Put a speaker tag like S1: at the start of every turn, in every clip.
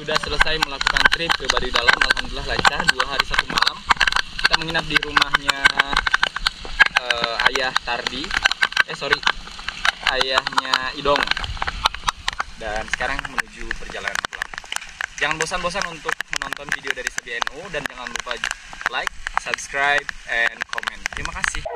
S1: sudah selesai melakukan trip ke Baduy Dalam. Alhamdulillah lancar, 2 hari 1 malam. Kita menginap di rumahnya ayah Tardi, ayahnya Idong. Dan sekarang menuju perjalanan pulang. Jangan bosan-bosan untuk menonton video dari SBNU dan jangan lupa like, subscribe, and comment. Terima kasih.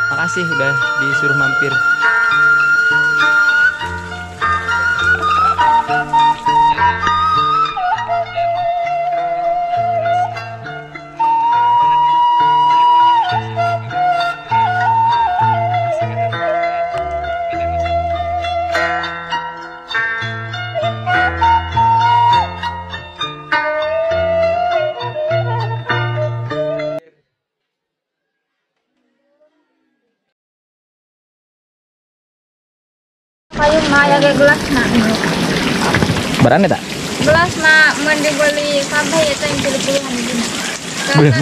S2: Makasih udah disuruh mampir.
S3: pakai gelas nak minum.
S2: Barangnya tak?
S3: Gelas nak mau dibeli kabeh itu yang puluh-puluhan di sini.
S2: Boleh.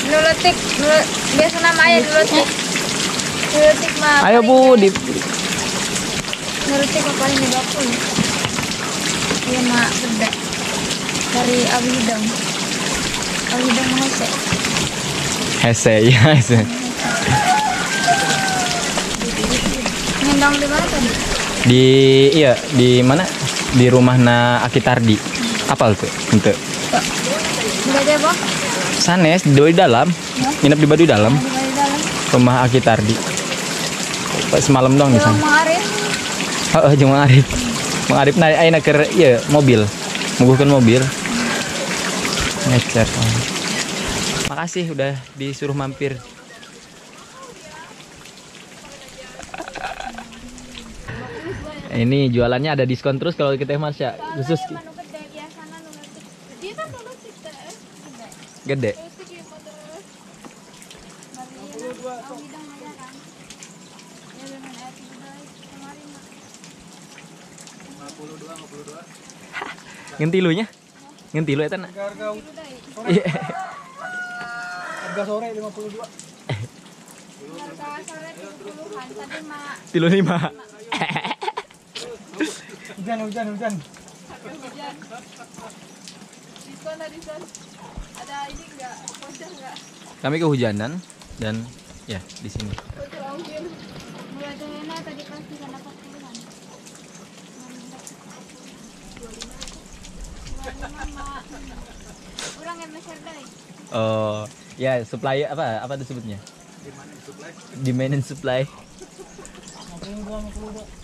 S3: Nuletik, biasa namanya nuletik. Nuletik mah.
S2: Ayo Bu, di
S3: Nuletik apa paling 20. Iya mak gede. Dari Awi Hidang. Awi Hidang Mahese.
S2: hese ya hese.
S3: Ngendang di mana tadi?
S2: Di mana? Di rumahna Aki Tardi. Apal tuh? Untuk
S3: Enggak ada, Bang.
S2: sanes di dalam. Nginep di Baduy dalam.
S3: Di dalam.
S2: Rumah Aki Tardi. Semalam dong di
S3: Yang
S2: sana.
S3: Arif.
S2: Heeh, jeung Mang Arif. Mang Arif na ayeuna keur ieu mobil. Nguguhkeun mobil. Ngecer. Makasih udah disuruh mampir. Ini jualannya ada diskon terus kalau kita Mas ya. Khusus gede. Ngentilunya? Ngentilu eta na. Iya.
S4: Harga sore 52.
S3: Harga sore 70-an tadi mak.
S2: 35.
S4: Hujan.
S3: Diskon ada diskon. Ada ini enggak? Voucher enggak?
S2: Kami kehujanan dan ya di sini.
S3: Voucher ongkir. Mulai dari mana tadi pasti kan 40-an. Orang yang meser deh.
S2: Oh, ya supply apa disebutnya? Demand and supply.
S4: 52.